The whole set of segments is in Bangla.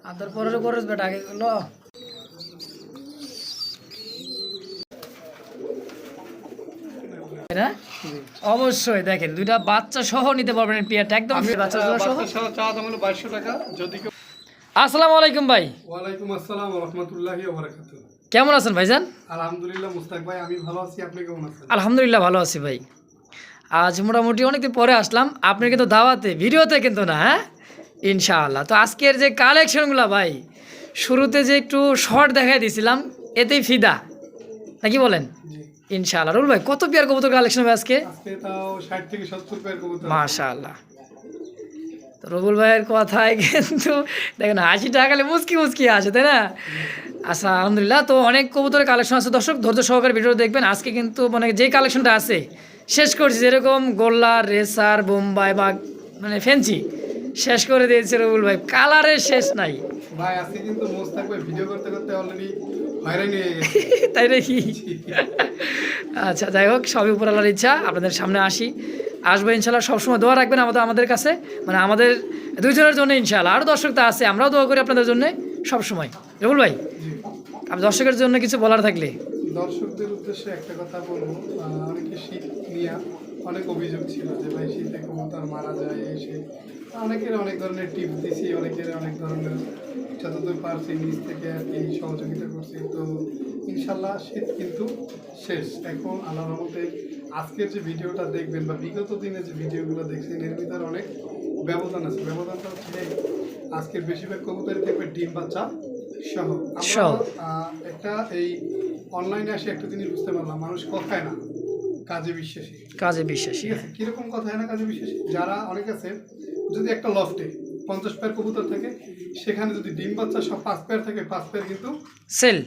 আদর পরে করস বেটা আগে লো না অবশ্যই দেখেন দুইটা বাচ্চা সহ নিতে পারবেন পেয়ারটা একদম বাচ্চা সহ চা দাম হলো 2200 টাকা যদি আসসালামু আলাইকুম ভাই। ওয়ালাইকুম আসসালাম ওয়া রাহমাতুল্লাহি ওয়া বারাকাতুহু। কেমন আছেন ভাইজান? আলহামদুলিল্লাহ মুস্তাক ভাই আমি ভালো আছি, আপনি কেমন আছেন? আলহামদুলিল্লাহ ভালো আছি ভাই। আজ মোটামুটি অনেকদিন পরে আসলাম আপনি কিন্তু দাওয়াতে ভিডিওতে কিন্তু না, হ্যাঁ ইনশাআল্লাহ। তো আজকের যে কালেকশনগুলো ভাই শুরুতে যে একটু শর্ট দেখাই দিয়েছিলাম এতেই ফিদা নাকি বলেন? ইনশাআল্লাহ। রুল ভাই কত পেয়ার কবুতর কালেকশন হবে আজকে? আজকে তাও 60 থেকে 70 পেয়ার কবুতর। মাশাআল্লাহ। তো রুবুল ভাইয়ের কথায় কিন্তু দেখেন হাসিটা খালি মুচকি মুচকি আসে, তাই না? আচ্ছা আলহামদুলিল্লাহ। তো অনেক কবুতরের কালেকশন আছে দর্শক, ধৈর্য সহকারে ভিডিও দেখবেন। আজকে কিন্তু মানে যে কালেকশনটা আছে শেষ করছি, যেরকম গোল্লা রেসার বোম্বাই বা মানে ফেন্সি শেষ করে দিয়েছে রুবুল ভাই, কালারের শেষ নাই ভাই। আজকে কিন্তু মুস্তাক ভাই ভিডিও করতে করতে অলরেডি ভাইরাল হয়ে গেছে তাই নাকি? আচ্ছা যাই হোক, সবই উপর আল্লাহর ইচ্ছা। আপনাদের সামনে আসবো ইনশাল্লাহ। সবসময় দোয়া রাখবেন আমাদের কাছে, মানে আমাদের দুইজনের জন্য ইনশাল্লাহ। আরও দর্শক তো আছে, আমরাও দোয়া করি আপনাদের জন্য সবসময়। রুবুল ভাই আপনি দর্শকের জন্য কিছু বলার থাকলে? দর্শকদের উদ্দেশ্যে একটা কথা বলবো, অনেকে শীত নিয়ে অনেক অভিযোগ ছিল যে ভাই শীতে কবুতর মারা যায়, এসে অনেকের অনেক ধরনের টিপস দিছি, অনেকের অনেক ধরনের যতদূর পারছি নিজ থেকে আর কি সহযোগিতা করছি। তো ইনশাল্লাহ শীত কিন্তু শেষ এখন আল্লাহর রহমতে। আজকের যে ভিডিওটা দেখবেন বা বিগত দিনে যে ভিডিওগুলো দেখছেন এর ভিতরে অনেক ব্যবধান আছে। ব্যবধানটা হচ্ছে আজকের বেশিরভাগ কবুতরই থাকবে ডিম বাচ্চা সহ। আমরা একটা এই অনলাইনে এসে একটা জিনিস বুঝতে পারলাম, মানুষ কথায় না কাজে বিশ্বাসী। ঠিক আছে, কিরকম কথায় না কাজে বিশ্বাসী? যারা অনেক আছে যদি একটা লফটে 50 পেয়ার কবুতর থাকে, সেখানে যদি ডিম বাচ্চা সব 5 পেয়ার থাকে, 5 পেয়ার কিন্তু সেল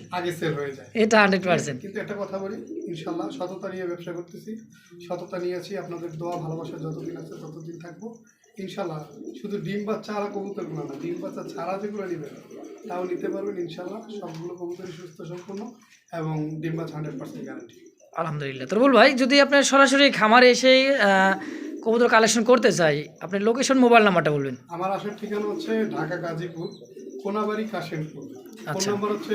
হয়ে যায়। এটা 100%। কিন্তু একটা কথা বলি, ইনশাল্লাহ সততা নিয়ে ব্যবসা করতেছি, সততা নিয়েছি। আপনাদের দোয়া ভালোবাসা যতদিন আছে ততদিন থাকবো ইনশাল্লাহ। শুধু ডিম বাচ্চা আর কবুতরগুলো না, ডিম বাচ্চা ছাড়া যেগুলো নেবেন তাও নিতে পারবেন ইনশাল্লাহ। সবগুলো কবুতরই সুস্থ সম্পূর্ণ এবং ডিম বাচ্চা 100% গ্যারান্টি। আলহামদুলিল্লাহ। তো রুবুল ভাই যদি আপনার সরাসরি খামারে এসেই কবুতর কালেকশন করতে চাই, আপনি লোকেশন মোবাইল নাম্বারটা বলবেন। আমার আসার ঠিকানা হচ্ছে ঢাকা গাজীপুর, কোনাবাড়ি কাশিমপুর। ফোন নাম্বার হচ্ছে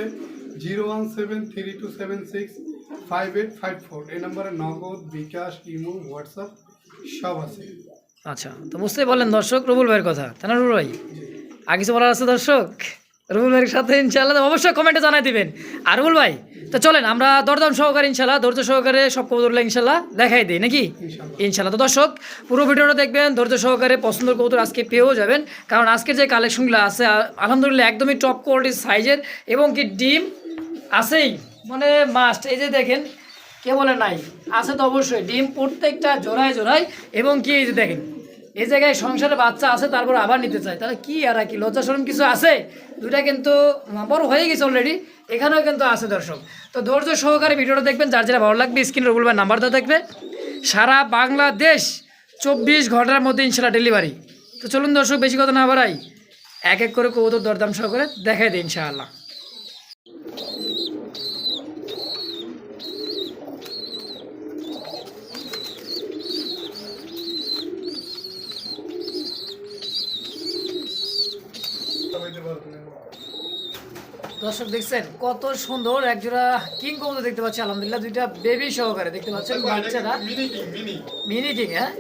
01732765854। এই নাম্বারে নগদ, বিকাশ, ইমো, হোয়াটসঅ্যাপ সব আছে। আচ্ছা, তো বুঝতেই পারলেন দর্শক রুবুল ভাইয়ের কথা, তাই না রুবুল ভাই? আর কিছু বলার আছে দর্শক রুবুল ভাইয়ের সাথে? ইনশাল্লাহ অবশ্যই কমেন্টে জানাই দিবেন। আর রুবুল ভাই তো চলেন আমরা দরদাম সহকারে ইনশাল্লাহ ধৈর্য সহকারে সব কবুতরগুলো ইনশাল্লাহ দেখাই দিই নাকি? ইনশাল্লাহ। তো দর্শক পুরো ভিডিওটা দেখবেন, ধৈর্য সহকারে পছন্দের কবুতর আজকে পেয়েও যাবেন, কারণ আজকের যে কালেকশনগুলো আছে আলহামদুলিল্লাহ একদমই টপ কোয়ালিটির সাইজের, এবং কি ডিম আছেই মানে মাস্ট। এই যে দেখেন কে বলে নাই, আছে তো অবশ্যই ডিম প্রত্যেকটা জোড়ায় জোড়ায়। এবং কি এই যে দেখেন এই জায়গায় সংসারে বাচ্চা আছে তারপর আবার নিতে চায়, তাহলে কি আর কি লজ্জা শরম কিছু আছে? দুইটা কিন্তু বড় হয়ে গেছে অলরেডি, এখানেও কিন্তু আছে দর্শক। তো ধৈর্য সহকারে ভিডিওটা দেখবেন, যার যেটা ভালো লাগবে স্ক্রিনে রুবুল ভাই নাম্বারটা দেখবে। সারা বাংলাদেশ 24 ঘন্টার মধ্যে ইনশাল্লাহ ডেলিভারি। তো চলুন দর্শক বেশি কথা না বাড়াই, এক এক করে কবুতর দরদাম সহকারে দেখাই দিই ইনশাআল্লাহ। দর্শক দেখছেন কত সুন্দর একজোড়া কিং কবুতর দেখতে পাচ্ছি আলহামদুলিল্লাহ, দুইটা বেবি সহকারে দেখতে পাচ্ছেন বাচ্চারা। মিনি কিং, হ্যাঁ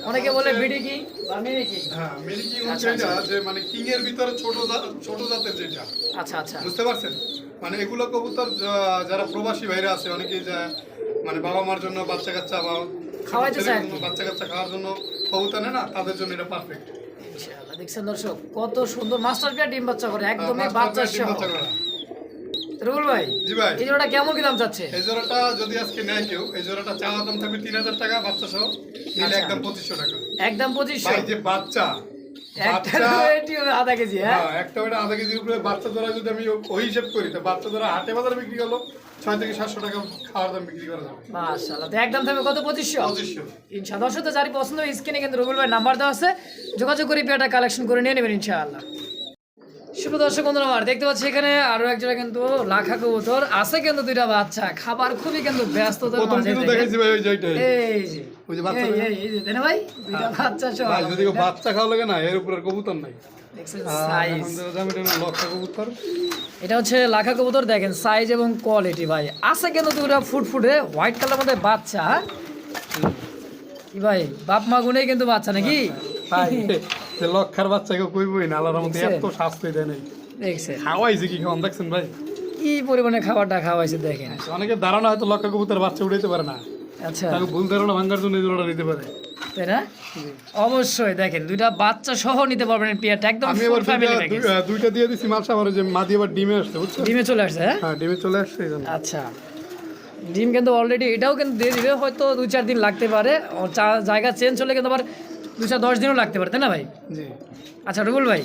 অনেকে বলে বিডি কিং বা মিনি কিং। হ্যাঁ মিনি কিং হচ্ছে এটা যে মানে কিং এর ভিতরে ছোট জাতের যেটা। আচ্ছা আচ্ছা, বুঝতে পারছেন? মানে এগুলো কবুতর যারা প্রবাসী ভাইরা আছে অনেকেই মানে বাবা মার জন্য বাচ্চা কাচ্চা বা খাওয়াইতে চায়, বাচ্চা কাচ্চা খাওয়ার জন্য কবুতর নেয় না, তাদের জন্য এটা পারফেক্ট। ইনশাআল্লাহ দেখছেন দর্শক কত সুন্দর মাস্টার পেয়ার ডিম বাচ্চা করে, একদমই বাচ্চা সহ। রুবুল ভাই জি ভাই, এই জোড়াটা কেমন কি দাম যাচ্ছে? এই জোড়াটা যদি আজকে নেয় কেউ, এই জোড়াটা চাওয়া দাম থাকবে 3000 টাকা, বাচ্চা সহ নিলে একদম 2500 টাকা। একদম 2500? ভাই যে বাচ্চা আধা কেজি, হ্যাঁ একটা ওটা আধা কেজির উপরে বাচ্চা ধরা যদি আমি ওই হিসেব করি, তো বাচ্চা ধরা হাটে বাজারে বিক্রি হলো 6 থেকে 700 টাকা খাওয়ার দাম বিক্রি করা যাবে। মাশাআল্লাহ। তো একদম থাকবে কত? 2500। 2500 ইনশাআল্লাহ। দর্শক তো যারই পছন্দ স্ক্রিনে কিন্তু রুবুল ভাই নাম্বার দেওয়া আছে, যোগাযোগ করে পেয়ারটা কালেকশন করে নিয়ে নেবেন ইনশাআল্লাহ। শুভ দর্শক বন্ধুরা আমার দেখতে পাচ্ছি এখানে আরো একজোড়া কিন্তু লাখা কবুতর আছে কিন্তু দুইটা বাচ্চা খাবার খুবই কিন্তু ব্যস্ততার প্রথম মাঝে কিন্তু দেখেন। দেখাইছি ভাই ওই যেটাই এই যে ওই যে বাচ্চা এই যে দেখেন ভাই দুইটা বাচ্চা সহ ভাই যদি কেউ বাচ্চা খাওয়া লাগে না এর উপর আর কবুতর নাই দেখছেন আর সাইজ এখন যেটা দাম এটা হলো লক্ষা কবুতর এটা হচ্ছে লাখা কবুতর দেখেন সাইজ এবং কোয়ালিটি ভাই আছে কিন্তু দুইটা ফুটফুটে হোয়াইট কালার মধ্যে বাচ্চা হ্যাঁ? কি ভাই বাপ মা গুনেই কিন্তু বাচ্চা নাকি ভাই যে লক্ষার বাচ্চাকে কইবই না আল্লাহর মধ্যে দেখছেন? এত শাস্তি দেয় নাই দেখছেন খাওয়াইছে কি খাওয়ান দেখছেন ভাই কি পরিমাণে খাবারটা খাওয়াইছে দেখেন অনেকের ধারণা হয়তো লক্ষা কবুতর বাচ্চা উঠাইতে পারে না আচ্ছা তাকে ভুল ধারণা ভাঙ্গার জন্য এই জোড়াটা নিতে পারে তাই না অবশ্যই দেখেন দুইটা বাচ্চা সহ নিতে পারবেন পেয়ারটা একদম আমি ফুল এবার ফ্যামিলি প্যাকেজ দুইটা দিয়ে দিছি মালসা আমার যে মাদি এবার ডিমে আসছে বুঝছো ডিমে চলে আসছে হ্যাঁ হ্যাঁ ডিমে চলে আসছে এই জন্য আচ্ছা ডিম কিন্তু অলরেডি এটাও কিন্তু দিয়ে দিবে হয়তো 2-4 দিন লাগতে পারে ও জায়গা চেঞ্জ হলে কিন্তু আবার 2-10 দিনও লাগতে পারে তাই না ভাই জি আচ্ছা রুবুল ভাই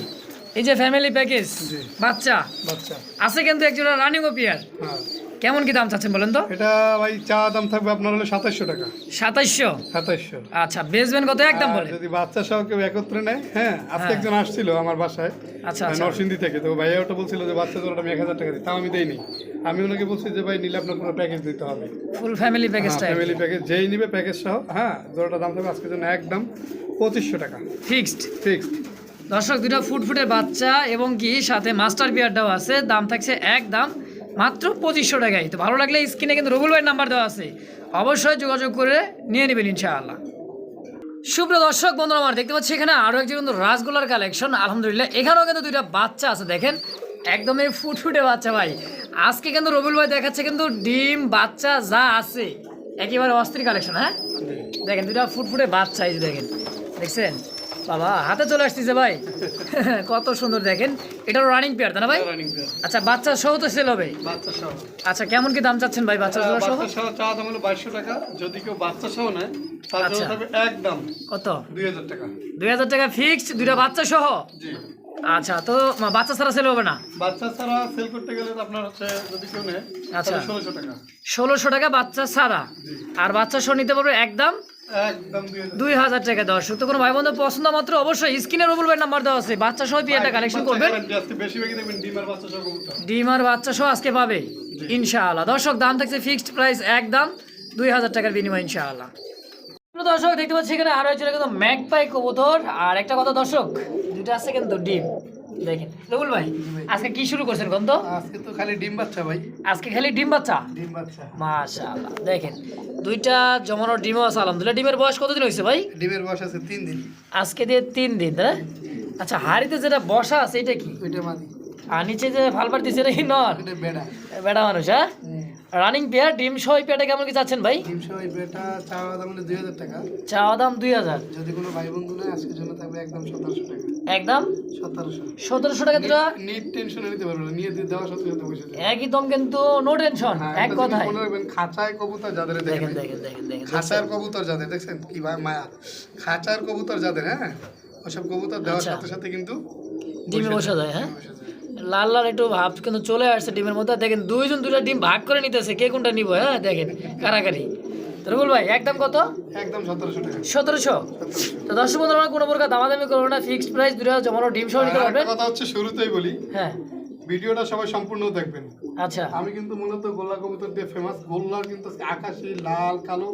এই যে ফ্যামিলি প্যাকেজ জি। বাচ্চা বাচ্চা আছে কিন্তু একজোড়া রানিং ও পেয়ার হ্যাঁ কেমন কি দাম চাচ্ছেন বলেন তো এটা ভাই চা দাম থাকবে আপনার হলো 2700 টাকা 2700 2700 আচ্ছা বেসবেন কত একদম আর বলে যদি বাচ্চা সহ কেউ একত্রে নেয় হ্যাঁ আজকে হ্যাঁ। একজন আসছিল আমার বাসায় আচ্ছা আচ্ছা নরসিংদী থেকে তো ভাইয়া ওটা বলছিল যে বাচ্চা জোড়াটা আমি 1000 টাকা দিই তাও আমি দেইনি আমি ওনাকে বলছি যে ভাই নিলে আপনার পুরো প্যাকেজ দিতে হবে ফুল ফ্যামিলি প্যাকেজটা ফ্যামিলি প্যাকেজ যেই নিবে প্যাকেজ সহ হ্যাঁ জোড়াটা দাম থাকবে আজকের জন্য একদম 2500 টাকা ফিক্সড ফিক্সড দর্শক দুটো ফুটফুটের বাচ্চা এবং কি সাথে মাস্টার বিয়ারটাও আছে দাম থাকছে একদম মাত্র 2500 টাকায় তো ভালো লাগলে স্ক্রিনে কিন্তু রুবুল ভাইয়ের নাম্বার দেওয়া আছে অবশ্যই যোগাযোগ করে নিয়ে নেবেন ইনশাআল্লাহ সুপ্রিয় দর্শক বন্ধুরা আমার দেখতে পাচ্ছি এখানে আরও একটি কিন্তু রাসগোলার কালেকশন আলহামদুলিল্লাহ এখানেও কিন্তু দুইটা বাচ্চা আছে দেখেন একদমই ফুটফুটে বাচ্চা ভাই আজকে কিন্তু রবিউল ভাই দেখাচ্ছে কিন্তু ডিম বাচ্চা যা আছে একেবারে অস্থির কালেকশন হ্যাঁ দেখেন দুইটা ফুটফুটে বাচ্চা এই যে দেখেন দেখছেন বাবা হাতে চলে আসতেছে ভাই কত সুন্দর দেখেন এটাও রানিং পেয়ার তাই না ভাই রানিং পেয়ার আচ্ছা বাচ্চা সহ তো সেল হবে বাচ্চা সহ আচ্ছা কেমন কি দাম চাচ্ছেন ভাই বাচ্চা সহ বাচ্চা সহ চা দাম হলো 2200 টাকা যদি কেউ বাচ্চা সহ নেয় তার জন্য আচ্ছা। থাকবে একদম কত 2000 টাকা 2000 টাকা ফিক্সড দুইটা বাচ্চা সহ জি আচ্ছা তো বাচ্চা ছাড়া সেল হবে না বাচ্চা ছাড়া সেল করতে গেলে তো আপনার হচ্ছে যদি কেউ নেয় আচ্ছা। তাহলে 1600 টাকা 1600 টাকা বাচ্চা ছাড়া জি আর বাচ্চা সহ নিতে পারবে একদম একদম 2000 2000 টাকা দর্শক তো কোনো ভাই বন্ধু পছন্দ মাত্র অবশ্যই স্ক্রিনে রুবুল ভাই নাম্বার দেওয়া আছে বাচ্চা সহ পিয়াটা কালেকশন করবেন আজকে বেশিরভাগই দেখবেন ডিম আর বাচ্চা সহ কবুতর ডিম আর বাচ্চা সহ আজকে পাবে ইনশাআল্লাহ দর্শক দাম থাকছে ফিক্সড প্রাইস একদম 2000 টাকার বিনিময় ইনশাআল্লাহ প্রিয় দর্শক দেখতে পাচ্ছি এখানে আরো একজন কিন্তু ম্যাকপাই কবুতর আর একটা কথা দর্শক দুটো আছে কিন্তু ডিম দেখেন রুবুল ভাই আজকে কি শুরু করছেন কোন তো আজকে তো খালি ডিম বাচ্চা ভাই আজকে খালি ডিম বাচ্চা ডিম বাচ্চা মাশাআল্লাহ দেখেন দুইটা জমানোর ডিমও আছে আলহামদুলিল্লাহ ডিমের বয়স কতদিন হয়েছে ভাই ডিমের বয়স আছে 3 দিন আজকে দিয়ে 3 দিন তাই না? আচ্ছা হাড়িতে যেটা বসা আছে এটা কি ওইটা মাদি আর নিচে যে ফালবার দিচ্ছে এটা কি নর এটা বেড়া বেড়া মানুষ হ্যাঁ রানিং পেয়ার ডিম সহ এই পেয়ারটা কেমন কি চাচ্ছেন ভাই ডিম সহ এই বেটা চাওয়া দাম হলো 2000 টাকা চাওয়া দাম 2000 যদি কোনো ভাই বন্ধু নেয় আজকের জন্য থাকবে একদম 1700 টাকা একদম 1700 1700 টাকা দুটা নিট টেনশন নিতে পারবে না নিয়ে দিয়ে দেওয়ার সাথে সাথে বসে যাবে একদম কিন্তু নো টেনশন এক একটা জিনিস কথায় মনে রাখবেন খাঁচায় কবুতর যাদের দেখেন দেখেন দেখেন দেখেন দেখেন খাঁচার কবুতর যাদের দেখছেন কি ভাই মায়া খাঁচার কবুতর যাদের হ্যাঁ ওসব কবুতর দেওয়ার আচ্ছা। সাথে সাথে কিন্তু ডিমে বসা যায় হ্যাঁ বসে যায়। লাল লাল একটু ভাব কিন্তু চলে আসছে ডিমের মধ্যে দেখেন দুইজন দুইটা ডিম ভাগ করে নিতেছে কে কোনটা নিব হ্যাঁ দেখেন কারাকারি তো রুবুল ভাই একদম কত একদম 1700 টাকা 1700 তো দর্শক বন্ধুরা কোনো প্রকার দামাদামি করবো না ফিক্সড প্রাইস দুটো জমানো ডিম সহ নিতে আর পারবেন একটা কথা হচ্ছে শুরুতেই বলি হ্যাঁ ভিডিওটা সবাই সম্পূর্ণ দেখবেন আচ্ছা আমি কিন্তু মূলত গোল্লা কবুতর দিয়ে ফেমাস গোল্লার কিন্তু আকাশি লাল কালো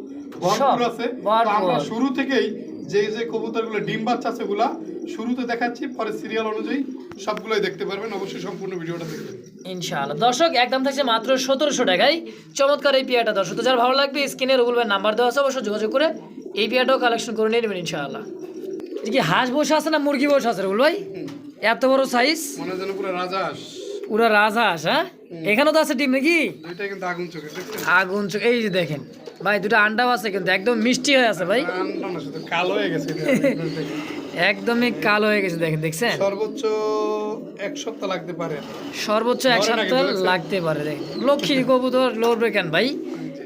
ভরপুর আছে তো ভরপুর। আমরা শুরু থেকেই যে যে কবুতরগুলো ডিম বাচ্চা আছে ওগুলা শুরুতে দেখাচ্ছি পরে সিরিয়াল অনুযায়ী সবগুলোই দেখতে পারবেন অবশ্যই সম্পূর্ণ ভিডিওটা দেখবেন ইনশাআল্লাহ দর্শক একদম থাকছে মাত্র 1700 টাকায় চমৎকার এই পিয়াটা দর্শক তো যার ভালো লাগবে স্ক্রিনে রুবুল ভাইয়ের নাম্বার দেওয়া আছে অবশ্যই যোগাযোগ করে এই পিয়াটাও কালেকশন করে নিয়ে নেবেন ইনশাআল্লাহ এটা কি হাঁস বসে আছে না মুরগি বসে আছে রুবুল ভাই এত বড় সাইজ মনে হয় যেন পুরো রাজহাঁস পুরো রাজহাঁস হ্যাঁ এখানেও তো আছে ডিম নাকি দুইটাই কিন্তু আগুন চোখে দেখছেন আগুন এই যে দেখেন ভাই দুটো আন্ডাও আছে কিন্তু একদম মিষ্টি হয়ে আছে ভাই আনটা না শুধু কালো হয়ে গেছে এটা। একদমই কালো হয়ে গেছে দেখেন দেখছেন সর্বোচ্চ 1 সপ্তাহ লাগতে পারে সর্বোচ্চ এক নরে নাকি সপ্তাহ বলেছে? লাগতে পারে দেখেন লক্ষ্মী কবুতর লড়বে কেন ভাই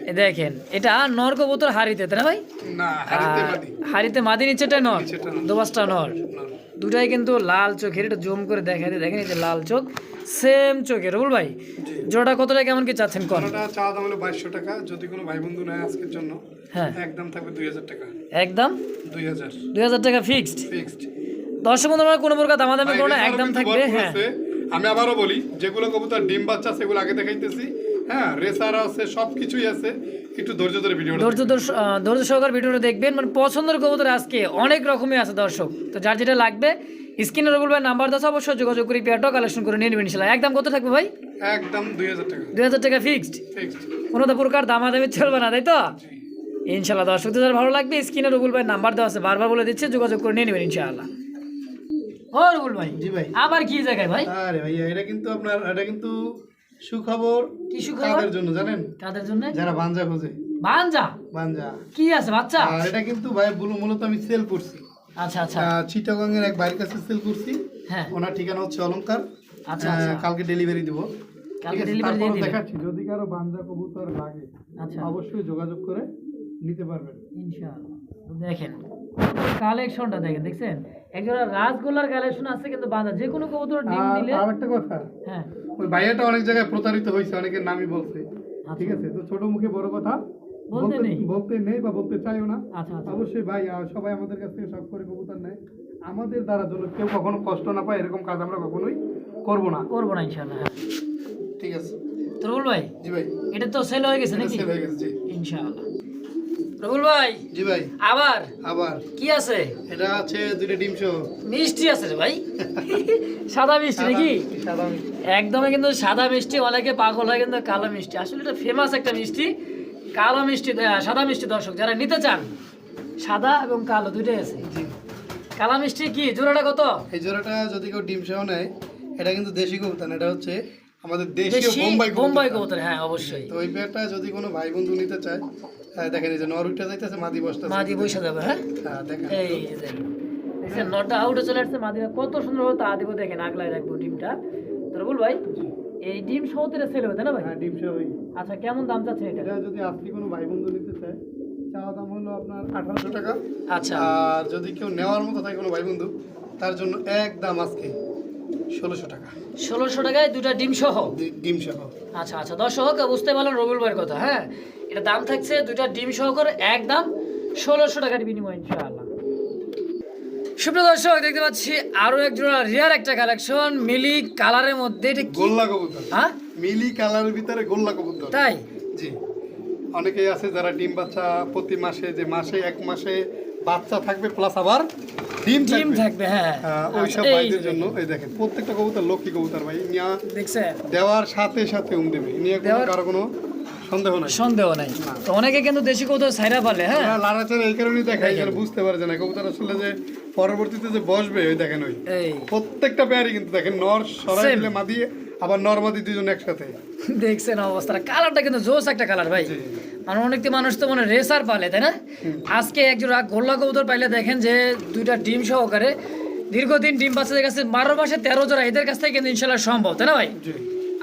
এ দেখেন এটা নর কবুতর হাড়িতে তাই না ভাই না হারিতে মাটি হাড়িতে মাদি নিচেটা নর নিচেরটা নর। দোবাসটা নর না। দুটাই কিন্তু লাল চোখের এটা জুম করে দেখা দিয়ে দেখেন এই যে লাল চোখ সেম চোখের রুবুল ভাই জি জোড়াটা কত টাকা কেমন কি চাচ্ছেন কোন ওটা চাওয়া দাম হলো 2200 টাকা যদি কোনো ভাই বন্ধু নেয় আজকের জন্য হ্যাঁ একদম থাকবে 2000 টাকা একদম 2000 2000 টাকা ফিক্সড ফিক্সড দর্শক বন্ধুরা কোনো প্রকার দামাদামি করো না একদম থাকবে হ্যাঁ আমি আবারও বলি, যেগুলো কবুতর ডিম বাচ্চা সেগুলো আগে দেখাইতেছি। হ্যাঁ, রেসার আছে, সব কিছুই আছে, একটু ধৈর্য ধরে ভিডিওটা ধৈর্য সহকার ভিডিওটা দেখবেন, মানে পছন্দের কবুতর আজকে অনেক রকমই আছে দর্শক। তো যার যেটা লাগবে স্ক্রিনে রবুল ভাই নাম্বার দাও, অবশ্যই যোগাযোগ করে পেয়ারটাও কালেকশন করে নিয়ে নেবেন ইনশাআল্লাহ। একদম কত থাকবে ভাই? একদম 2000 টাকা। 2000 টাকা ফিক্সড, কোনো তো প্রকার দামাদামি চলবে না, তাই তো? ইনশাআল্লাহ দর্শক যাদের ভালো লাগবে স্ক্রিনে রবুল ভাই নাম্বার দেওয়া আছে, বারবার বলে দিচ্ছে, যোগাযোগ করে নিয়ে নেবেন ইনশাআল্লাহ। ও রবুল ভাই, জি ভাই, আবার কি জায়গায় ভাই? আরে ভাই এটা কিন্তু আপনার, এটা কিন্তু সুখবর। কি সুখবর? কাদের জন্য জানেন? কাদের জন্য? যারা বাঞ্জা খোঁজে। বাঞ্জা? বাঞ্জা কি আছে বাচ্চা? আর এটা কিন্তু ভাই মূলত আমি সেল করছি। আচ্ছা আচ্ছা, চিটাগং এর এক ভাইয়ের কাছে সেল করছি। হ্যাঁ, ওনার ঠিকানা হচ্ছে অলংকার। আচ্ছা আচ্ছা, কালকে ডেলিভারি দিব। কালকে ডেলিভারি দিয়ে দিবেন। দেখাচ্ছি, যদি কারো বাঞ্জা কবুতর লাগে আচ্ছা, অবশ্যই যোগাযোগ করে নিতে পারবেন ইনশাআল্লাহ। তো দেখেন কালেকশনটা দেখেন, দেখছেন একজোড়া রাজগোল্লার কালেকশন আছে, কিন্তু বাঁধা যে কোনো কবুতর ডিম দিলে। আর একটা কথা, হ্যাঁ, ওই ভাইয়াটা অনেক জায়গায় প্রতারিত হয়েছে, অনেকের নামই বলছে। ঠিক আছে, তো ছোট মুখে বড় কথা বলতে নেই, বলতে নেই বা বলতে চাইও না। আচ্ছা আচ্ছা, অবশ্যই ভাই, সবাই আমাদের কাছ থেকে সব করে কবুতর নেয়। আমাদের দ্বারা যেন কেউ কখনো কষ্ট না পায়, এরকম কাজ আমরা কখনোই করবো না ইনশাআল্লাহ। হ্যাঁ, ঠিক আছে। তো রবুল ভাই, জি ভাই, এটা তো সেল হয়ে গেছে নাকি? সেল হয়ে গেছে। জি ইনশাআল্লাহ। রবুল ভাই, জি ভাই, আবার আবার কি আছে? এটা আছে দুইটা ডিম সহ মিষ্টি আছে রে ভাই। সাদা মিষ্টি নাকি? সাদা মিষ্টি। একদমই কিন্তু সাদা মিষ্টি, অনেকে পাগল হয় কিন্তু কালো মিষ্টি। আসলে এটা ফেমাস একটা মিষ্টি, কালো মিষ্টি, সাদা মিষ্টি। দর্শক যারা নিতে চান, সাদা এবং কালো দুইটাই আছে। কালো মিষ্টি কি জোড়াটা কত? এই জোড়াটা যদি কেউ ডিম সহ নেয়, এটা কিন্তু দেশি কবুতর না, এটা হচ্ছে আমাদের দেশীয় দেশি বোম্বাই বোম্বাই কবুতর। হ্যাঁ অবশ্যই। তো ওই পেয়ারটা যদি কোনো ভাই বন্ধু নিতে চায়, দেখেন এই যে নর উঠে যাইতেছে, মাদি বসতেছে। মাদি বসে যাবে। হ্যাঁ, দেখেন এই যে দেখছেন নটা আউটে চলে আসছে, মাদিরা কত সুন্দর তা দিব। দেখেন আগলায় রাখবো ডিমটা। তো রবুল ভাই, এই ডিম সহতের সেল হবে তাই না ভাই? হ্যাঁ, ডিম সহই। আচ্ছা, কেমন দাম চাচ্ছে এটা? এটা যদি আপনি কোনো ভাই বন্ধু নিতে চায়, চাওয়া দাম হলো আপনার 1800 টাকা। আচ্ছা, আর যদি কেউ নেওয়ার মতো থাকে কোনো ভাই বন্ধু, তার জন্য একদম আজকে 1600 টাকা। 1600 টাকায় দুটা ডিম সহ? ডিম সহ। আচ্ছা আচ্ছা দর্শক, বুঝতে পারলেন রবুল ভাইয়ের কথা। হ্যাঁ, এটা দাম থাকছে দুটা ডিম সহ করে একদম 1600 টাকার বিনিময় ইনশাআল্লাহ। সুপ্রিয় দর্শক, দেখতে পাচ্ছি আরো এক জোড়া রিয়ার একটা কালেকশন, মিলি কালারের মধ্যে। এটা কি? গোল্লা কবুতর। হ্যাঁ, মিলি কালারের ভিতরে গোল্লা কবুতর। তাই? জি, অনেকেই আছে যারা ডিম বাচ্চা প্রতি মাসে, যে মাসে এক মাসে বাচ্চা থাকবে প্লাস আবার ডিম থাকবে। হ্যাঁ, ওই সব ভাইদের জন্য এই দেখেন প্রত্যেকটা কবুতর লক্ষ্মী কবুতর ভাই, নিয়া দেখছেন দেওয়ার সাথে সাথে দেবে, নিয়ে কারো কোনো সন্দেহ নাই। তো অনেকে কিন্তু দেশি কবুতর ছাইরা পালে। হ্যাঁ, লাড়াচাড়া এই কারণেই দেখাই, যেন বুঝতে পারে যে না কবুতর আসলে যে পরবর্তীতে যে বসবে। ওই দেখেন ওই প্রত্যেকটা পেয়ারই কিন্তু দেখেন নর সরাই দিলে মাদি, আবার নর মাদি দুজন একসাথে। দেখছেন অবস্থাটা, কালারটা কিন্তু জোস একটা কালার ভাই। মানে অনেক মানুষ তো মানে রেসার পালে, তাই না? আজকে একজোড়া গোল্লা কবুতর পাইলে দেখেন যে দুইটা ডিম সহকারে দীর্ঘদিন ডিম বাচ্চাদের কাছে 12 মাসে 13 জোড়া, এদের কাছ থেকে কিন্তু ইনশাল্লাহ সম্ভব, তাই না ভাই?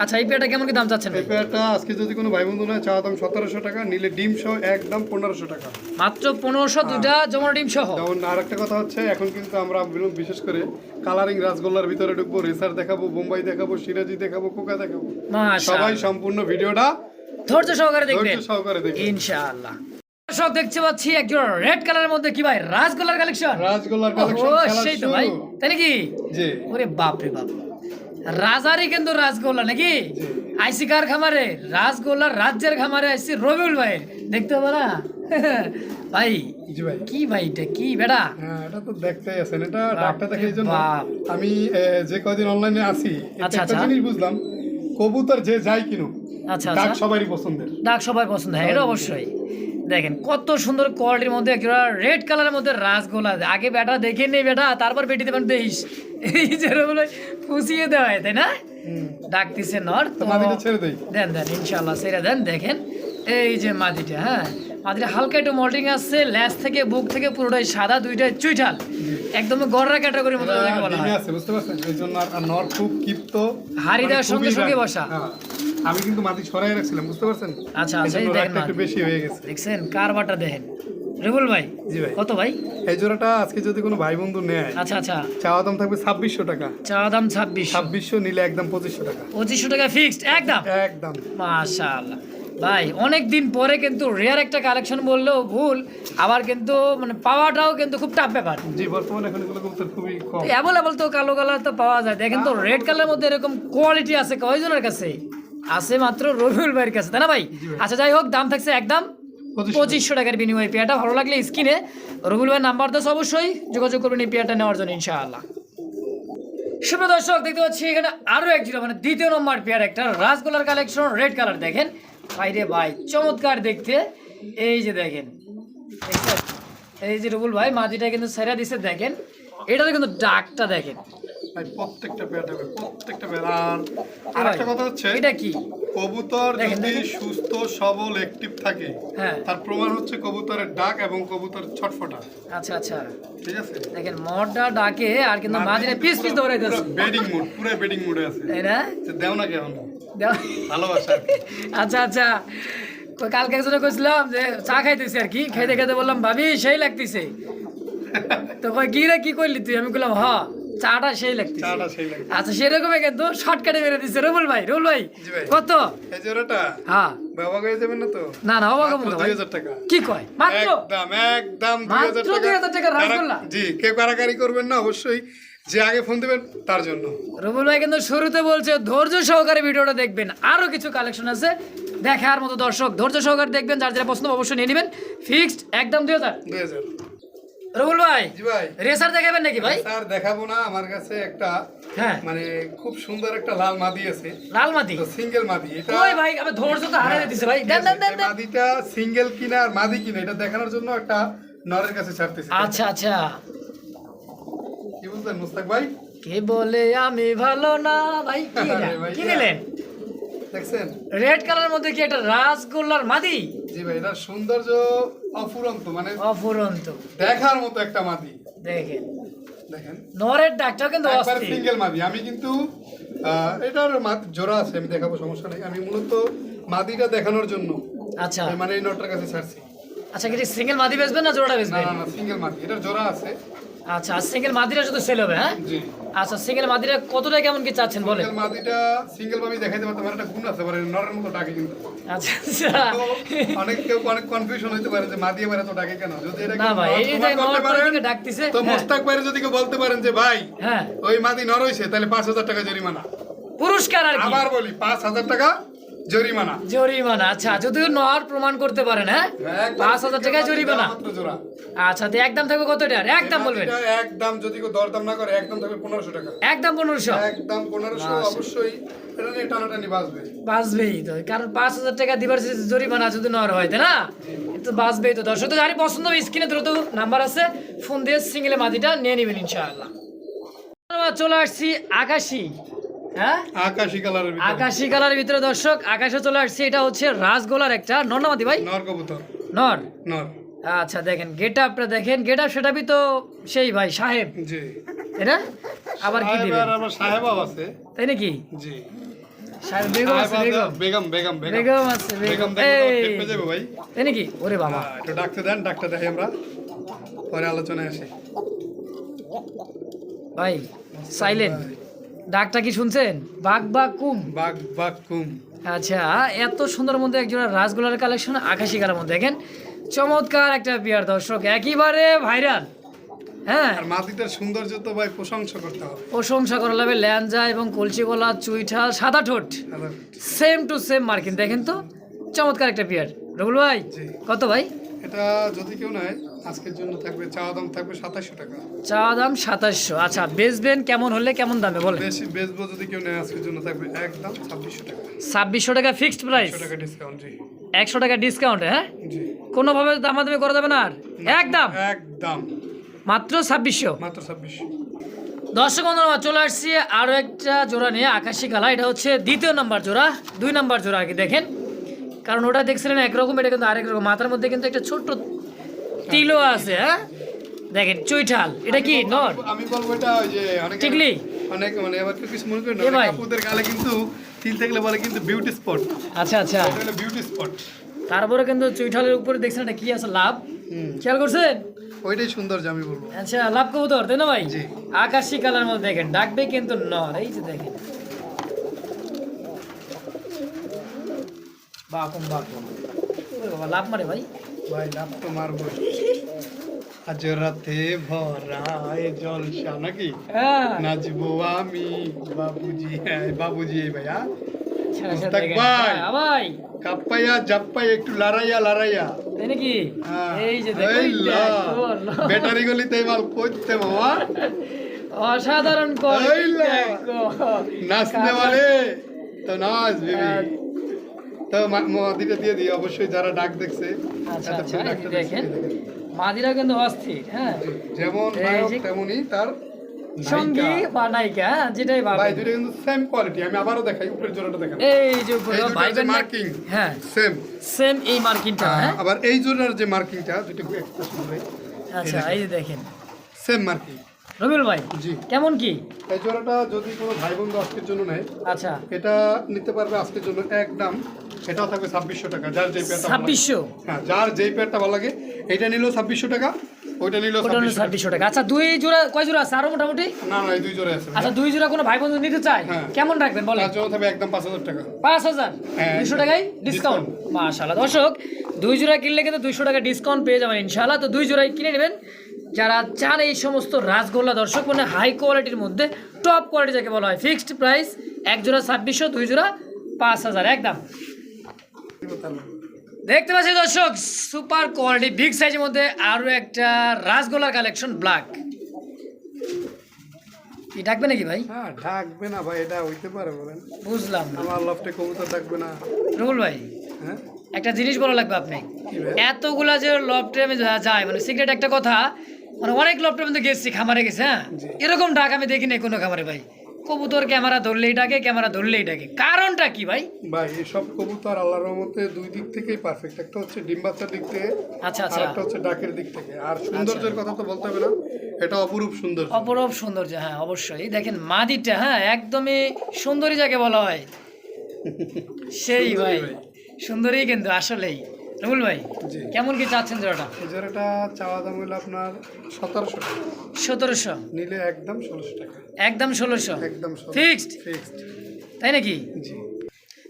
আচ্ছা, এই পেয়ারটা কেমন কি দাম চাচ্ছেন? এই পেয়ারটা আজকে যদি কোনো ভাই বন্ধু নেয়, চাওয়া দাম 1700 টাকা, নিলে ডিম সহ একদম 1500 টাকা। মাত্র 1500 দুইটা জমা ডিম সহ। যেমন আর একটা কথা হচ্ছে, এখন কিন্তু আমরা বিশেষ করে কালারিং রাসগোল্লার ভিতরে ঢুকবো, রেসার দেখাবো, বোম্বাই দেখাবো, সিরাজি দেখাবো, কোকা দেখাবো। সবাই সম্পূর্ণ ভিডিওটা ধৈর্য সহকারে দেখবেন ইনশাআল্লাহ। দর্শক দেখতে পাচ্ছি একজন রেড কালারের মধ্যে কি ভাই রাসগোল্লার কালেকশন? রাসগোল্লার কালেকশন সেই তো ভাই, তাই নাকি? জি। ওরে বাপ রে বাপ, রাজারই কিন্তু রাসগোল্লা নাকি? আইসি কার খামারে? রাসগোল্লার রাজ্যের খামারে আইসি রবিউল ভাই, দেখতে হবে না ভাই? জি ভাই। কি ভাই এটা কি বেটা? হ্যাঁ, এটা তো দেখতেই আছেন, এটা ডাক্তার দেখার জন্য আমি যে কয়দিন অনলাইনে আছি, একটা জিনিস বুঝলাম, কবুতর যে যাই কিনো, আচ্ছা ডাক সবারই পছন্দের, ডাক সবাই পছন্দ হয়, এটা অবশ্যই। দেখেন কত সুন্দর কোয়ালিটির মধ্যে একটা রেড কালারের মধ্যে রাসগোল্লা। আগে বেটা দেখে নেই বেটা, তারপর বেটি দেবেন দেশ, এই যেরকম ফুসিয়ে দেওয়া হয়, তাই না? ডাকতেছে নর, তো মাদিটা ছেড়ে দেই। দেন ইনশাআল্লাহ ছেড়ে দেন। দেখেন এই যে মাদিটা, হ্যাঁ মাদিটা হালকা একটু মল্টিং আছে, ল্যাস থেকে বুক থেকে পুরোটাই সাদা, দুইটাই চুইঠাল, একদম গররা ক্যাটাগরির মতো যাকে বলা হয়। বুঝতে পারছেন, এইজন্য আর নর খুব ক্ষিপ্ত, হাড়ি দেওয়ার সঙ্গে সঙ্গে বসা। আমি কিন্তু মাটি সরাই রাখছিলাম, বুঝতে পারছেন? আচ্ছা আচ্ছা, এই দেখেন একটু বেশি হয়ে গেছে, দেখছেন কারবারটা দেখেন। রেবুল ভাই, জি ভাই, কত ভাই এই জোড়াটা? আজকে যদি কোনো ভাই বন্ধু নেয়, আচ্ছা আচ্ছা, চাওয়া দাম থাকবে 2600 টাকা। চাওয়া দাম 2600, নিলে একদম 2500 টাকা। 2500 টাকা ফিক্সড একদম। একদম মাশাআল্লাহ, ভাই অনেক দিন পরে কিন্তু রেয়ার একটা কালেকশন বললেও ভুল, আবার কিন্তু মানে পাওয়াটাও কিন্তু খুব টাফ ব্যাপার। জি, বর্তমানে এখন এগুলো কবুতর খুবই কম। অ্যাভেলেবল তো কালো কালার তো পাওয়া যায়, দেখেন তো রেড কালারের মধ্যে এরকম কোয়ালিটি আছে কয়জনের কাছে? আছে মাত্র রবিউল ভাইয়ের কাছে, তাই না ভাই? আচ্ছা যাই হোক, দাম থাকছে একদম 2500 টাকার বিনিময়ে। পেয়ারটা ভালো লাগলে স্ক্রিনে রবিউল ভাইয়ের নাম্বার তো অবশ্যই যোগাযোগ করবেন এই পেয়ারটা নেওয়ার জন্য ইনশাআল্লাহ। শুভ দর্শক, দেখতে পাচ্ছি এখানে আরো এক জোড়া মানে দ্বিতীয় নম্বর পেয়ার একটা রাসগোলার কালেকশন রেড কালার। দেখেন ভাই রে ভাই, চমৎকার দেখতে। এই যে দেখেন, দেখছেন? এই যে রুবুল ভাই মাটিটা কিন্তু ছেড়ে দিছে, দেখেন এটাতে কিন্তু ডাকটা দেখেন ভাই, প্রত্যেকটা পেয়ার হবে, প্রত্যেকটা পেয়ার। আর একটা কথা হচ্ছে, এটা কি কবুতর দেখেন, যদি দেখেন। সুস্থ সবল অ্যাক্টিভ থাকে, হ্যাঁ তার প্রমাণ হচ্ছে কবুতরের ডাক এবং কবুতর ছটফটা। আচ্ছা আচ্ছা, ঠিক আছে, দেখেন মরটা ডাকে আর কিন্তু মাঝে পিস পিস দৌড়াইতেছে, বেডিং মুড, পুরো বেডিং মুডে আছে। তাই না? যে দেও না কেমন দেও। ভালোবাসা আর কি। আচ্ছা আচ্ছা, কালকে একজনে কইছিলাম যে চা খাইতেছি আর কি, খাইতে খাইতে বললাম ভাবি সেই লাগতেছে, তো কই কি রে কি করলি তুই? আমি বললাম হ, চাটা সেই লাগতেছে। চাটা সেই লাগে। আচ্ছা সেরকমই কিন্তু শর্টকাটে মেরে দিচ্ছে রুবুল ভাই। রুবুল ভাই জি ভাই। কত? এই জোড়াটা হ্যাঁ, বাবা হয়ে যাবেন না তো? না না অবাক মাত্র হবো না ভাই। 2000 টাকা। কি কয় মাত্র? একদম একদম মাত্র 2000 টাকা রাসগোল্লা? জি, কেউ কারাকারি করবেন না, অবশ্যই যে আগে ফোন দিবেন তার জন্য। রুবুল ভাই কিন্তু শুরুতে বলছে ধৈর্য সহকারে ভিডিওটা দেখবেন, আরো কিছু কালেকশন আছে দেখার মতো। দর্শক ধৈর্য সহকারে দেখবেন, যার যারা পছন্দ অবশ্যই নিয়ে নেবেন। ফিক্সড একদম 2000। 2000। রুবুল ভাই জি ভাই। রেসার দেখাবেন নাকি ভাই? স্যার দেখাবো না, আমার কাছে একটা হ্যাঁ মানে খুব সুন্দর একটা লাল মাদি আছে, লাল মাটি। তো সিঙ্গেল মাদি। এটা ওই ভাই আমি ধৈর্য তো হারিয়ে দিছে ভাই, দেন দেন দেন এই দেন। মাদিটা সিঙ্গেল কিনা আর মাদি কিনা এটা দেখানোর জন্য একটা নরের কাছে ছাড়তেছি। আচ্ছা আচ্ছা, কি বুঝলেন মুস্তাক ভাই? কে বলে আমি ভালো না ভাই? কি এটা? আরে ভাই, কি দিলেন? দেখছেন? রেড কালার মধ্যে কি একটা রাসগোল্লার মাদি? জি ভাই, এটা সৌন্দর্য অফুরন্ত, মানে অফুরন্ত দেখার মতো একটা মাদি। দেখেন, দেখেন নরের ডাকটাও কিন্তু একবার অস্থির। সিঙ্গেল মাদি। আমি কিন্তু এটার জোড়া আছে, আমি দেখাবো, সমস্যা নেই। আমি মূলত মাদিটা দেখানোর জন্য আচ্ছা মানে এই নটটার কাছে ছাড়ছি। আচ্ছা, কি সিঙ্গেল মাদি বেচবেন না জোড়া না বেচবেন? না না, সিঙ্গেল মাদি, এটার জোড়া আছে। আচ্ছা, সিঙ্গেল মাদিরা শুধু সেল হবে? হ্যাঁ জি, আচ্ছা, সিঙ্গেল মাদিরা কতটা কেমন কি চাচ্ছেন বলেন? সিঙ্গেল মাদিটা সিঙ্গেল মাদি দেখাইতে পারতে পারে, একটা গুণ আছে, পারে নরের মতো ডাকে কিন্তু। আচ্ছা আচ্ছা, তো অনেক কেউ অনেক কনফিউশন হইতে পারে যে মাদি এবারে তো ডাকে কেন। যদি এটা না ভাই, এই যে প্রমাণ করতে নর পারেন, দিকে ডাকতেছে। তো হ্যাঁ, মোস্তাক ভাইরে যদি কেউ বলতে পারেন যে ভাই হ্যাঁ ওই মাদি নর হইছে, তাহলে 5000 টাকা জরিমানা। পুরস্কার আর কি, আবার বলি 5000 টাকা জরিমানা। জরিমানা। আচ্ছা, যদি নর প্রমাণ করতে পারেন, হ্যাঁ 5000 টাকা জরিমানা। মাত্র জোড়া। আচ্ছা, তো একদম থাকবে কত এটার? একদম বলবেন? মাদিটা একদম, যদি কেউ দরদাম না করে, একদম থাকবে 1500 টাকা। একদম 1500? একদম 1500। অবশ্যই এটা নিয়ে টানাটানি বাঁচবে। বাঁচবেই তো, কারণ 5000 টাকা দিবার যে জরিমানা যদি নর হয়, তাই না? তো বাঁচবেই তো। দর্শক তো যারই পছন্দ হবে স্ক্রিনে দ্রুত নাম্বার আছে, ফোন দিয়ে সিঙ্গেলে মাদিটা নিয়ে নেবেন ইনশাআল্লাহ। আমরা চলে আসছি আকাশি। হ্যাঁ, আকাশী কালারের ভিতরে আকাশি কালারের ভিতরে দর্শক আকাশে চলে আসছি। এটা হচ্ছে রাসগোলার একটা নর না মাদি ভাই? নর কবুতর। নর। নর। আচ্ছা দেখেন গেট আপটা, দেখেন গেট আপ সেটাই তো সেই ভাই সাহেব, জি। তাই না? আবার কি সাহেব দিবেন? আর আবার সাহেবাও আছে। তাই নাকি? জি। সাহেব বেগম আছে, সাহেব বেগম বেগম বেগম বেগম বেগম আছে, বেগম বেগম। দেখো তো, এই, টেপে যাবে ভাই। তাই নাকি? ওরে বাবা, একটু ডাকতে দেন, ডাকতে দেখি আমরা, পরে আলোচনায় আসি। ভাই সাইলেন্ট। ডাকটা কি শুনছেন? বাঘ বাঘ কুম। বাঘ বাঘ কুম। আচ্ছা, এত সুন্দর মধ্যে একজোড়া রাসগোলার কালেকশন আকাশি কালার মধ্যে, দেখেন চমৎকার একটা বিয়ার দর্শক, একেবারে ভাইরাল। হ্যাঁ, আর মাটিটার সৌন্দর্য তো ভাই প্রশংসা করতে হবে। প্রশংসা করা লাগবে। ল্যাঞ্জা এবং কলচি গলা, চুইঠাল, সাদা ঠোঁট, সেম টু সেম মার্কিন। দেখেন তো চমৎকার একটা বিয়ার। রবুল ভাই জি। কত ভাই? এটা যদি কেউ নেয় আজকের জন্য থাকবে, চাওয়া দাম থাকবে 2700 টাকা। চা দাম 2700। আচ্ছা, বেচবেন কেমন হলে কেমন দামে বলেন? বেশি বেচবো যদি কেউ নেয় আজকের জন্য থাকবে একদম 2600 টাকা। 2600 টাকা ফিক্সড প্রাইস, 100 টাকা ডিসকাউন্ট। জি 100 টাকা ডিসকাউন্ট। হ্যাঁ, জি, কোনোভাবে দামাদামি করা যাবে না আর? একদম একদম মাত্র 2600। মাত্র 2600। দর্শক বন্ধুরা চলে আসছি আরও একটা জোড়া নিয়ে, আকাশি কালা। এটা হচ্ছে দ্বিতীয় নাম্বার জোড়া, 2 নাম্বার জোড়া আর কি। দেখেন, কারণ ওটা দেখছিলেন একরকম, এটা কিন্তু আরেক রকম। মাথার মধ্যে কিন্তু একটা ছোট্ট তিলও আছে। হ্যাঁ দেখেন, চুইঠাল। এটা কি নর? আমি বলবো এটা ওই যে অনেক টিকলি? অনেক মানে আবার কেউ কিছু মনে করেন এ ভাই। আপুদের গালে কিন্তু তিল থাকলে বলে কিন্তু বিউটি স্পট। আচ্ছা আচ্ছা, এটা হলো বিউটি স্পট। তারপরে কিন্তু চুইঠালের উপরে দেখছেন এটা কি আছে? লাভ। খেয়াল করছেন? ওইটাই সৌন্দর্য আমি বলবো। আচ্ছা, লাভ কবুতর, তাই না ভাই? জি। আকাশি কালার মধ্যে দেখেন, ডাকবে কিন্তু নর। এই যে দেখেন, বাকুম বাকুম ওরে বাবা লাভ মারে ভাই। ভাই লাভ তো মারবো। আজ রাতে ভরায় জলসা নাকি হ্যাঁ নাচবো আমি বাবুজি, হ্যাঁ বাবুজি এই ভাই। হ্যাঁ ছেড়ে ছেড়ে মুস্তাক দেখেন। ভাই। হ্যাঁ, ভাই কাপ্পাইয়া জাপ্পাই একটু লড়াইয়া লড়াইয়া। তাই নাকি? হ্যাঁ। এই যে এই লা, দেখো ব্যাটারি গলিতে মাল করতে মামা অসাধারণ করে এই লা। নাচতে বলে তো নাচ বেবি। তো মাদিটা দিয়ে দিই অবশ্যই, যারা ডাক দেখছে আচ্ছা এতক্ষণ আচ্ছা এই ডাকটা যে দেখেন দেখছে। মাদিরা কিন্তু অস্থির। হ্যাঁ যেমন এই নায়ক যে তেমনই তার সঙ্গী নায়িকা। বা নায়িকা, হ্যাঁ, যেটাই ভাই ভাবে। দুটো কিন্তু সেম কোয়ালিটি। আমি আবারও দেখাই, উপরের জোড়াটা দেখাই। এই যে উপরে এই দুটোর ভাই যে মার্কিং হ্যাঁ সেম। সেম এই মার্কিংটা। হ্যাঁ আবার এই জোড়ার যে মার্কিংটা দুটো একটা সুন্দর আচ্ছা এই যে দেখেন সেম মার্কিং। রবিউল ভাই জি কেমন কি? এই জোড়াটা যদি কোনো ভাই বন্ধু আজকের জন্য নেয়, আচ্ছা এটা নিতে পারবে আজকের জন্য একদম। এটাও থাকবে 2600 টাকা, যার যেই পেয়ারটা ভালো লাগে। 2600 হ্যাঁ, যার যেই পেয়ারটা ভালো লাগে। এটা নিল 2600 টাকা, ওইটা নিল ওটা 2600 টাকা। 2600 টাকা। আচ্ছা দুই জোড়া কয় জোড়া আছে আরো মোটামুটি? না না, এই দুই জোড়া আছে। আচ্ছা দুই জোড়া কোনো ভাই বন্ধু নিতে চায় হ্যাঁ। কেমন রাখবেন বলেন? তার জন্য থাকবে একদম 5000 টাকা। 5000 হ্যাঁ, 200 টাকায় ডিসকাউন্ট। মাশাআল্লাহ দর্শক, দুই জোড়া কিনলে কিন্তু 200 টাকা ডিসকাউন্ট পেয়ে যাবেন ইনশাআল্লাহ। তো দুই জোড়াই কিনে নেবেন যারা চান এই সমস্ত রাসগোল্লা। দর্শক মানে হাই কোয়ালিটির মধ্যে টপ কোয়ালিটি যাকে বলা হয়। ফিক্সড প্রাইস, এক জোড়া 2600, দুই জোড়া 5000 একদম। দেখতে পাচ্ছি দর্শক সুপার কোয়ালিটি বিগ সাইজের মধ্যে আরো একটা রাসগোল্লার কালেকশন ব্ল্যাক। কি ডাকবে নাকি ভাই? হ্যাঁ, ডাকবে না ভাই, এটা হইতে পারে বলেন? বুঝলাম না আমার লফটে কবুতর ডাকবে না। রুবুল ভাই, হ্যাঁ একটা জিনিস বলা লাগবে আপনি। কি ভাই? এতগুলা যে লফটে আমি যাই মানে সিক্রেট একটা কথা, মানে অনেক লফটের মধ্যে গেছি, খামারে গেছে। হ্যাঁ জি। এরকম ডাক আমি দেখিনি কোনো খামারে ভাই। কবুতর ক্যামেরা ধরলেই ডাকে, ক্যামেরা ধরলেই ডাকে, কারণটা কি ভাই? ভাই এসব কবুতর আল্লাহর রহমতে দুই দিক থেকেই পারফেক্ট। একটা হচ্ছে ডিম বাচ্চার দিক থেকে, আচ্ছা আর আচ্ছা, একটা হচ্ছে ডাকের দিক থেকে। আর সৌন্দর্যের কথা তো বলতে হবে না, এটা অপরূপ সুন্দর। অপরূপ সৌন্দর্য। হ্যাঁ অবশ্যই দেখেন মাদিটা, হ্যাঁ একদমই সুন্দরী যাকে বলা হয় সেই ভাই, সুন্দরী কিন্তু আসলেই। রুবুল ভাই জি। কেমন কি চাচ্ছেন জোড়াটা? এই জোড়াটা চাওয়া দাম হলো আপনার 1700 টাকা, 1700, নিলে একদম 1600 টাকা। একদম 1600 একদম ফিক্সড, ফিক্সড। তাই নাকি? জি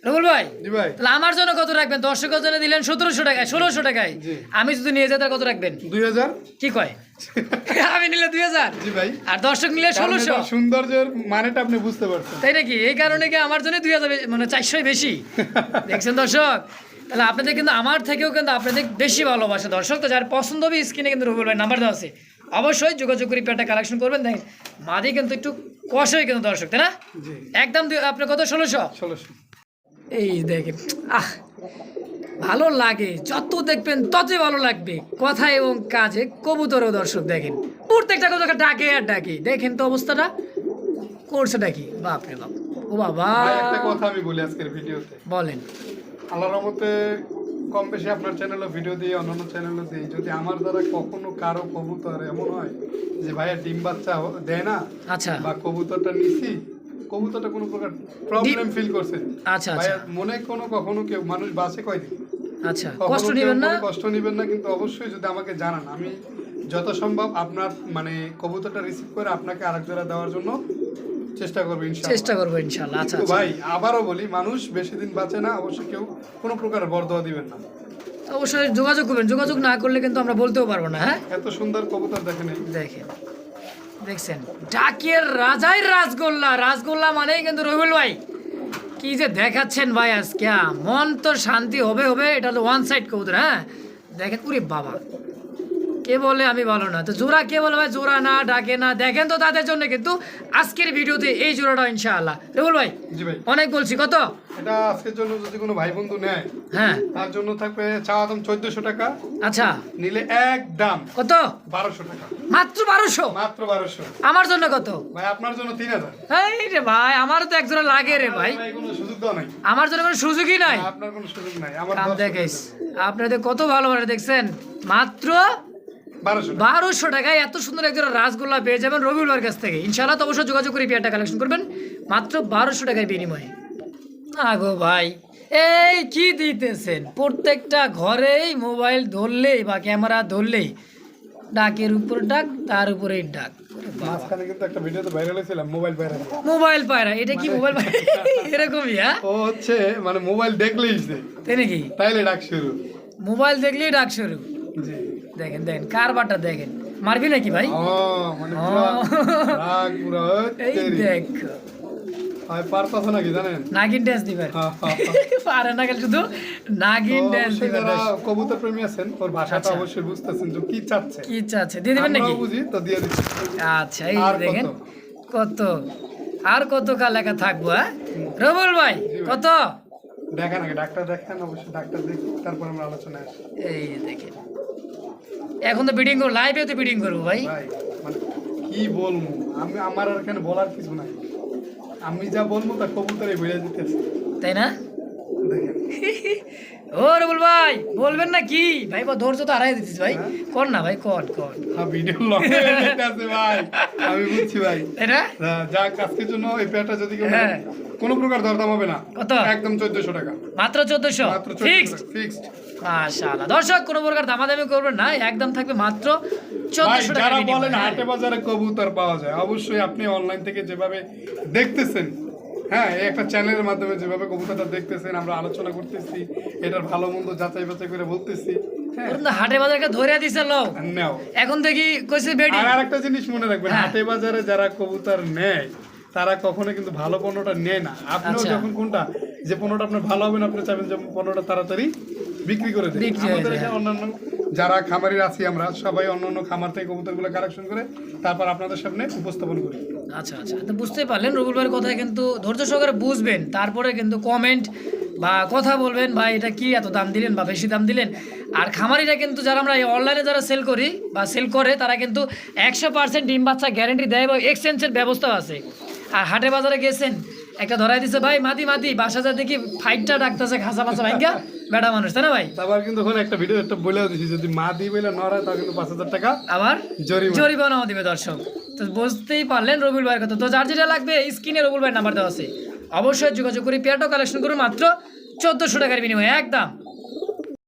রুবুল ভাই জি ভাই, তাহলে আমার জন্য কত রাখবেন? দর্শকের জন্য দিলেন 1700 টাকায়, 1600 টাকায়। জি। আমি যদি নিয়ে যাই তাহলে কত রাখবেন? 2000। কি কয়? আমি নিলে 2000 জি ভাই, আর দর্শক নিলে 1600, সৌন্দর্যের মানেটা আপনি বুঝতে পারছেন। তাই নাকি? এই কারণে কি আমার জন্য 2000 মানে 400 বেশি। দেখছেন দর্শক, তাহলে আপনাদের কিন্তু আমার থেকেও কিন্তু আপনাদের বেশি ভালোবাসে দর্শক। তো যার পছন্দ হবে স্ক্রিনে কিন্তু রুবুল ভাই নাম্বার দেওয়া আছে, অবশ্যই যোগাযোগ করে পেয়ারটা কালেকশন করবেন। দেখেন মাদি কিন্তু একটু কষই কিন্তু দর্শক, তাই না? জি একদম আপনার কত? 1600। 1600। এই দেখেন আহ ভালো লাগে, যত দেখবেন ততই ভালো লাগবে কথা এবং কাজে। কবুতরও দর্শক দেখেন প্রত্যেকটা কবুতর ডাকে আর ডাকে। দেখেন তো অবস্থাটা করছে ডাকি, বাপরে বাপ। ও বাবা, ভাই একটা কথা আমি বলি আজকের ভিডিওতে, বলেন। আল্লাহর রহমতে কম বেশি আপনার চ্যানেলে ভিডিও দিয়ে অন্যান্য চ্যানেলে দিই, যদি আমার দ্বারা কখনো কারো কবুতর এমন হয় যে ভাইয়া ডিম বাচ্চা দেয় না, আচ্ছা বা কবুতরটা নিছি, কবুতরটা কোনো প্রকার প্রবলেম ফিল করছে, আচ্ছা আচ্ছা ভাইয়া মনে কখনো কেউ মানুষ বাসে কয়দিন, আচ্ছা, কখনো কষ্ট কেউ নেবেন না। কোনো কষ্ট নেবেন না, কিন্তু অবশ্যই যদি আমাকে জানান, আমি যত সম্ভব আপনার মানে কবুতরটা রিসিভ করে আপনাকে আরেক জোড়া দেওয়ার জন্য চেষ্টা করবো ইনশাআল্লাহ। চেষ্টা করবো ইনশাল্লাহ। আচ্ছা কিন্তু আচ্ছা, ভাই আবারও বলি, মানুষ বেশি দিন বাঁচে না, অবশ্যই কেউ কোনো প্রকার বরদোয়া দিবেন না। অবশ্যই যোগাযোগ করবেন, যোগাযোগ না করলে কিন্তু আমরা বলতেও পারবো না। হ্যাঁ এত সুন্দর কবুতর দেখেন এই। দেখেন, দেখছেন ডাকের রাজাই রাসগোল্লা। রাসগোল্লা মানেই কিন্তু রবিউল ভাই কি যে দেখাচ্ছেন ভাই আজকে, মন তো শান্তি হবে হবে। এটা তো ওয়ান সাইড কবুতর। হ্যাঁ দেখেন, উরে বাবা, কে বলে আমি ভালো না? তো জোড়া কে বলে ভাই জোড়া না ডাকে না? দেখেন তো তাদের জন্য কিন্তু আজকের ভিডিওতে এই জোড়াটা ইনশাআল্লাহ। রবিউল ভাই জি ভাই, অনেক বলছি, কত? এটা আজকের জন্য যদি কোনো ভাই বন্ধু নেয়, হ্যাঁ তার জন্য থাকবে চাওয়া দাম 1400 টাকা, আচ্ছা নিলে একদম কত? 1200 টাকা, মাত্র 1200। মাত্র 1200। আমার জন্য কত? ভাই আপনার জন্য 3000। এই রে ভাই, আমারও তো এক জোড়া লাগে রে ভাই, ভাই কোনো সুযোগ দাও নাই, আমার জন্য কোনো সুযোগই নাই। আপনার কোনো সুযোগ নাই। আমার কাম 10 দেখাইস আপনাদের কত ভালোবাসা, দেখছেন মাত্র 1200 টাকা। 1200 টাকায় এত সুন্দর একজোড়া রাসগোল্লা পেয়ে যাবেন রবিউল ভাইয়ের কাছ থেকে ইনশাআল্লাহ। তো অবশ্যই যোগাযোগ করে পেয়ারটা কালেকশন করবেন মাত্র 1200 টাকায় বিনিময়ে। না গো ভাই, এই কি দিতেছেন? প্রত্যেকটা ঘরেই মোবাইল ধরলেই বা ক্যামেরা ধরলেই ডাকের উপর ডাক, তার উপরেই ডাক। ও মাঝখানে কিন্তু একটা ভিডিওতে ভাইরাল হয়েছিল মোবাইল ভাইরাল। মোবাইল পায়রা, এটা কি মোবাইল পায়রা এরকমই? হ্যাঁ, ও হচ্ছে মানে মোবাইল দেখলেই সে তাই নাকি? তাইলে ডাক শুরু। মোবাইল দেখলেই ডাক শুরু। জি দেখেন দেখেন কারবারটা দেখেন। মারবি নাকি ভাই? ও মানে পুরো রাগ পুরো এই দেখ, হয় পারতাছ নাকি জানেন? নাগিন ড্যান্স দিবার হ্যাঁ, হ্যাঁ, পারে না, খালি শুধু নাগিন তো ড্যান্স অবশ্যই দিবার। যারা কবুতর প্রেমী আছেন ওর ভাষাটা আচ্ছা। অবশ্যই বুঝতেছেন যে কি চাচ্ছে। কি চাচ্ছে, দিয়ে দিবেন নাকি? আমরাও বুঝি তো দিয়ে দিচ্ছি। আচ্ছা, এই আর দেখেন কত? কত আর কত কাল লেখা থাকবো। হ্যাঁ রবুল ভাই, কত? দেখেন আগে ডাক্তার দেখেন, অবশ্যই ডাক্তার দেখি তারপর আমরা আলোচনায় আসি। এই দেখেন, এখন তো বিডিং করবো, লাইভে তো বিডিং করবো ভাই। ভাই মানে কি বলবো আমি, আমার আর এখানে বলার কিছু নাই। আমি যা বলবো তা কবুতরে বেড়ে দিতেছে। তাই না? দেখেন ও রবুল ভাই, বলবেন না কি ভাই? ধৈর্য তো হারাই দিচ্ছিস ভাই, হ্যাঁ। কর না ভাই, কর কর। ভিডিও লং হয়ে যেতেছে ভাই, আমি বুঝছি ভাই। তাই না? যাক আজকের জন্য এই পেয়ারটা যদি কেউ হ্যাঁ। নেয়, কোনো প্রকার দরদাম হবে না। কত? একদম 1400 টাকা, মাত্র 1400 মাত্র ফিক্সড। 1400 ফিক্সড। মাশাআল্লাহ, দর্শক কোনো প্রকার দামাদামি করবেন না, একদম থাকবে মাত্র ভাই 1400 টাকা। যারা বলেন হাটে বাজারে কবুতর পাওয়া যায়, অবশ্যই আপনি অনলাইন থেকে যেভাবে দেখতেছেন, হ্যাঁ এই একটা চ্যানেলের মাধ্যমে যেভাবে কবুতরটা দেখতেছেন, আমরা আলোচনা করতেছি, এটার ভালো মন্দ যাচাই বাছাই করে বলতেছি। হ্যাঁ হাটে বাজারকে ধরে দিছে লোক, নাও। এখন দেখি কইছে বেডি। আর আরেকটা জিনিস মনে রাখবেন, হ্যাঁ। হাটে বাজারে যারা কবুতর নেয় তারা কখনো কিন্তু ভালো পণ্যটা নেয় না। আপনিও আচ্ছা। যখন কোনটা যে পণ্যটা আপনার ভালো হবে না, আপনি চাইবেন যে পণ্যটা তাড়াতাড়ি বিক্রি করে দেন। বিক্রি হয়ে আমাদের যায়। এখানে অন্যান্য যারা খামারিরা আছি, আমরা সবাই অন্যান্য খামার থেকে কবুতরগুলো কালেকশন করে তারপর আপনাদের সামনে উপস্থাপন করি। আচ্ছা আচ্ছা, তো বুঝতেই পারলেন রবুল ভাইয়ের কথা, কিন্তু ধৈর্য সহকারে বুঝবেন, তারপরে কিন্তু কমেন্ট বা কথা বলবেন ভাই এটা কি এত দাম দিলেন বা বেশি দাম দিলেন। আর খামারিরা কিন্তু যারা আমরা অনলাইনে যারা সেল করি বা সেল করে, তারা কিন্তু 100% ডিম বাচ্চা গ্যারেন্টি দেয় এবং এক্সচেঞ্জের ব্যবস্থাও আছে। আর হাটে বাজারে গেছেন, একটা ধরাই দিছে ভাই মাদি মাদি, বাসা যা দেখি ফাইটটা ডাকতেছে খাসা বাসা ভাইঙ্গা, বেটা মানুষ, তাই না ভাই? তারপর কিন্তু ওখানে একটা ভিডিও একটা বলেও দিছি, যদি মা দিয়ে বলে নড় হয় তাহলে কিন্তু 5000 টাকা আবার জরিমানা। জরিমানাও দিবে দর্শক। তো বুঝতেই পারলেন রবিউল ভাইয়ের কথা। তো যার যেটা লাগবে স্ক্রিনে রবিউল ভাইয়ের নাম্বার দেওয়া আছে, অবশ্যই যোগাযোগ করে পেয়ারটাও কালেকশন করুন মাত্র 1400 টাকার বিনিময়ে একদম।